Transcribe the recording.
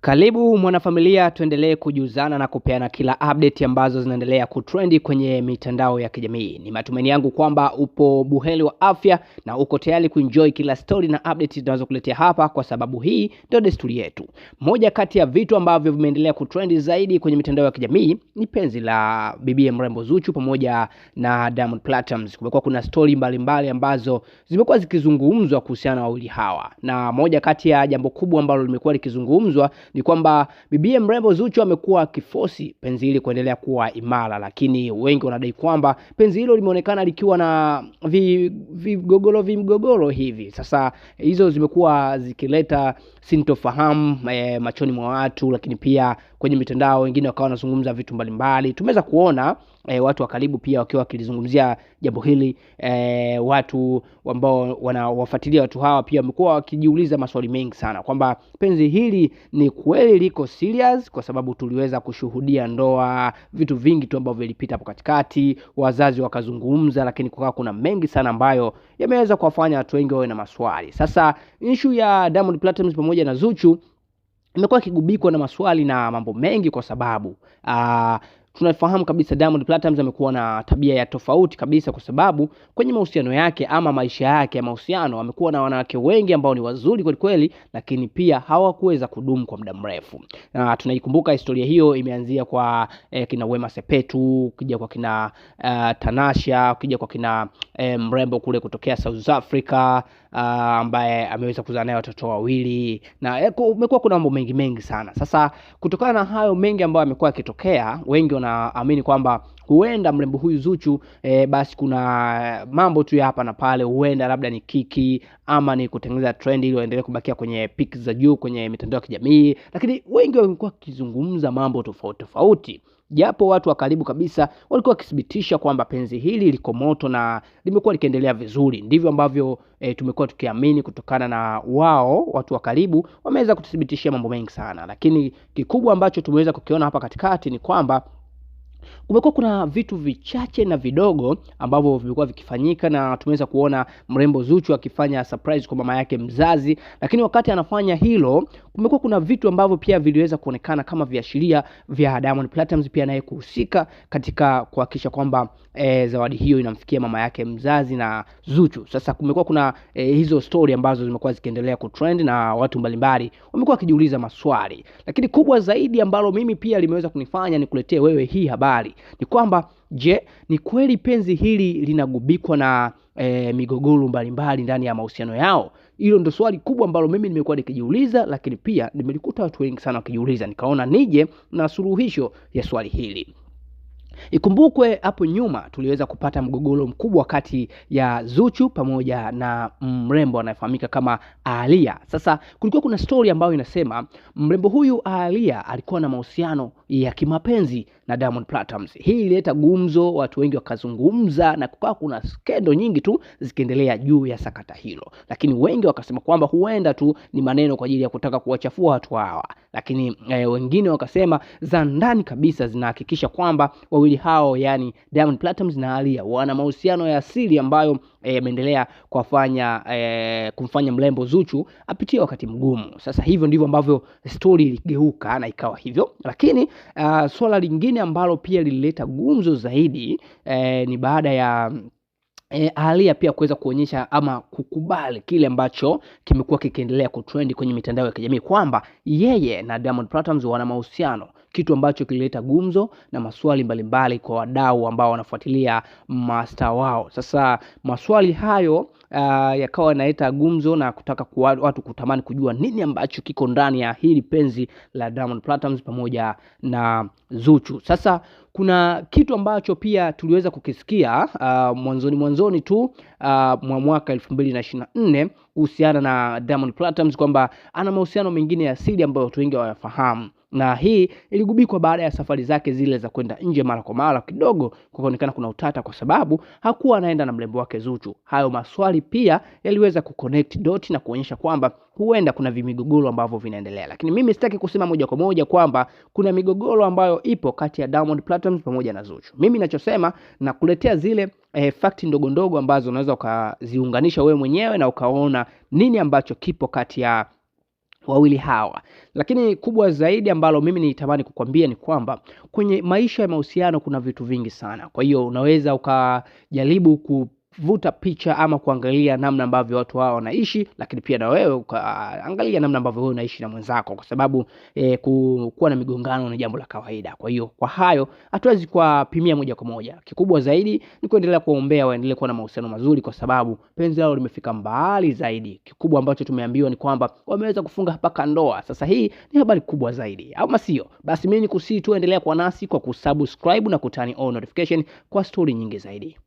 Karibu mwanafamilia, tuendelee kujuzana na kupeana kila update ambazo zinaendelea kutrendi kwenye mitandao ya kijamii. Ni matumaini yangu kwamba upo buheri wa afya na uko tayari kuenjoy kila story na update tunazokuletea hapa, kwa sababu hii ndio desturi yetu. Moja kati ya vitu ambavyo vimeendelea kutrendi zaidi kwenye mitandao ya kijamii ni penzi la bibi mrembo Zuchu pamoja na Diamond Platnumz. Kumekuwa kuna story mbalimbali ambazo zimekuwa zikizungumzwa kuhusiana na wawili hawa. Na moja kati ya jambo kubwa ambalo limekuwa likizungumzwa ni kwamba bibi mrembo Zuchu amekuwa akiforce penzi hili kuendelea kuwa imara, lakini wengi wanadai kwamba penzi hilo limeonekana likiwa na vimgogoro hivi. Sasa hizo zimekuwa zikileta sintofahamu machoni mwa watu, lakini pia kwenye mitandao wengine wakawa wanazungumza vitu mbalimbali. Tumeweza kuona watu wa karibu pia wakiwa wakilizungumzia jambo hili. Watu ambao wanawafuatilia watu hawa pia wamekuwa wakijiuliza maswali mengi sana kwamba penzi hili ni kweli liko serious, kwa sababu tuliweza kushuhudia ndoa, vitu vingi tu ambavyo vilipita hapo katikati, wazazi wakazungumza, lakini kukawa kuna mengi sana ambayo yameweza kuwafanya watu wengi wawe na maswali. Sasa issue ya Diamond Platnumz pamoja na Zuchu imekuwa kigubikwa na maswali na mambo mengi, kwa sababu tunafahamu kabisa Diamond Platnumz amekuwa na tabia ya tofauti kabisa, kwa sababu kwenye mahusiano yake ama maisha yake ya mahusiano amekuwa na wanawake wengi ambao ni wazuri kweli kweli, lakini pia hawakuweza kudumu kwa muda mrefu. Na tunaikumbuka historia hiyo imeanzia kwa kina Wema Sepetu, ukija kwa kina Tanasha, ukija kwa kina mrembo kule kutokea South Africa ambaye ameweza kuzaa naye watoto wawili, na umekuwa kuna mambo mengi sana. Sasa kutokana na hayo mengi ambayo yamekuwa yakitokea, wengi wanaamini kwamba huenda mrembo huyu Zuchu basi kuna mambo tu ya hapa na pale, huenda labda ni kiki ama ni kutengeneza trend ili waendelee kubakia kwenye peak za juu kwenye mitandao ya kijamii. Lakini wengi wamekuwa kizungumza mambo tofauti, japo watu wa karibu kabisa walikuwa wakithibitisha kwamba penzi hili liko moto na limekuwa likiendelea vizuri. Ndivyo ambavyo tumekuwa tukiamini kutokana na wao. Watu wa karibu wameweza kututhibitishia mambo mengi sana, lakini kikubwa ambacho tumeweza kukiona hapa katikati ni kwamba kumekuwa kuna vitu vichache na vidogo ambavyo vimekuwa vikifanyika, na tumeweza kuona mrembo Zuchu akifanya surprise kwa mama yake mzazi. Lakini wakati anafanya hilo, kumekuwa kuna vitu ambavyo pia viliweza kuonekana kama viashiria vya Diamond Platnumz pia naye kuhusika katika kuhakikisha kwamba zawadi hiyo inamfikia mama yake mzazi na Zuchu. Sasa kumekuwa kuna hizo story ambazo zimekuwa zikiendelea kutrend na watu mbalimbali wamekuwa wakijiuliza maswali. Lakini kubwa zaidi ambalo mimi pia limeweza kunifanya nikuletee wewe hii habari ni kwamba, je, ni kweli penzi hili linagubikwa na migogoro mbalimbali ndani ya mahusiano yao? Hilo ndio swali kubwa ambalo mimi nimekuwa nikijiuliza, lakini pia nimelikuta watu wengi sana wakijiuliza, nikaona nije na suluhisho ya swali hili. Ikumbukwe hapo nyuma tuliweza kupata mgogoro mkubwa kati ya Zuchu pamoja na mrembo anayefahamika kama Aaliyah. Sasa kulikuwa kuna story ambayo inasema mrembo huyu Aaliyah alikuwa na mahusiano ya kimapenzi na Diamond Platnumz. Hii ilileta gumzo, watu wengi wakazungumza na kukawa kuna skendo nyingi tu zikiendelea juu ya sakata hilo. Lakini wengi wakasema kwamba huenda tu ni maneno kwa ajili ya kutaka kuwachafua watu hawa. Lakini wengine wakasema za ndani kabisa zinahakikisha kwamba wawili hao, yani Diamond Platnumz na Aaliyah, wana mahusiano ya asili ambayo yameendelea kumfanya mrembo Zuchu apitie wakati mgumu. Sasa hivyo ndivyo ambavyo story iligeuka na ikawa hivyo. Lakini swala lingine ambalo pia lilileta gumzo zaidi ni baada ya Aaliyah pia kuweza kuonyesha ama kukubali kile ambacho kimekuwa kikiendelea kutrend kwenye mitandao ya kijamii kwamba yeye na Diamond Platnumz wana mahusiano, kitu ambacho kilileta gumzo na maswali mbalimbali kwa wadau ambao wanafuatilia master wao. Sasa maswali hayo yakawa yanaleta gumzo na kutaka watu kutamani kujua nini ambacho kiko ndani ya hili penzi la Diamond Platnumz pamoja na Zuchu. Sasa kuna kitu ambacho pia tuliweza kukisikia mwanzoni tu mwa mwaka 2024 kuhusiana na Diamond Platnumz kwamba ana mahusiano mengine ya siri ambayo watu wengi hawafahamu. Na hii iligubikwa baada ya safari zake zile za kwenda nje mara kwa mara, kidogo kuonekana kuna utata kwa sababu hakuwa anaenda na mrembo wake Zuchu. Hayo maswali pia yaliweza kuconnect dot na kuonyesha kwamba huenda kuna vimigogoro ambavyo vinaendelea. Lakini mimi sitaki kusema moja kwa moja kwamba kuna migogoro ambayo ipo kati ya Diamond Platnumz pamoja na Zuchu. Mimi ninachosema na kuletea zile fact ndogo ambazo unaweza ukaziunganisha wewe mwenyewe na ukaona nini ambacho kipo kati ya wawili hawa. Lakini kubwa zaidi ambalo mimi nitamani kukwambia ni kwamba kwenye maisha ya mahusiano kuna vitu vingi sana. Kwa hiyo unaweza ukajaribu kuvuta picha ama kuangalia namna ambavyo watu hao wanaishi, lakini pia na wewe ukaangalia namna ambavyo wewe unaishi na mwenzako, kwa sababu kuwa na migongano ni jambo la kawaida. Kwa hiyo kwa hayo hatuwezi kuwapimia moja kwa moja. Kikubwa zaidi ni kuendelea kuombea waendelee kuwa na mahusiano mazuri, kwa sababu penzi lao limefika mbali zaidi. Kikubwa ambacho tumeambiwa ni kwamba wameweza kufunga mpaka ndoa. Sasa hii ni habari kubwa zaidi, au sio? Basi mimi nikusii tu endelea kwa nasi kwa kusubscribe na kutani on notification kwa story nyingi zaidi.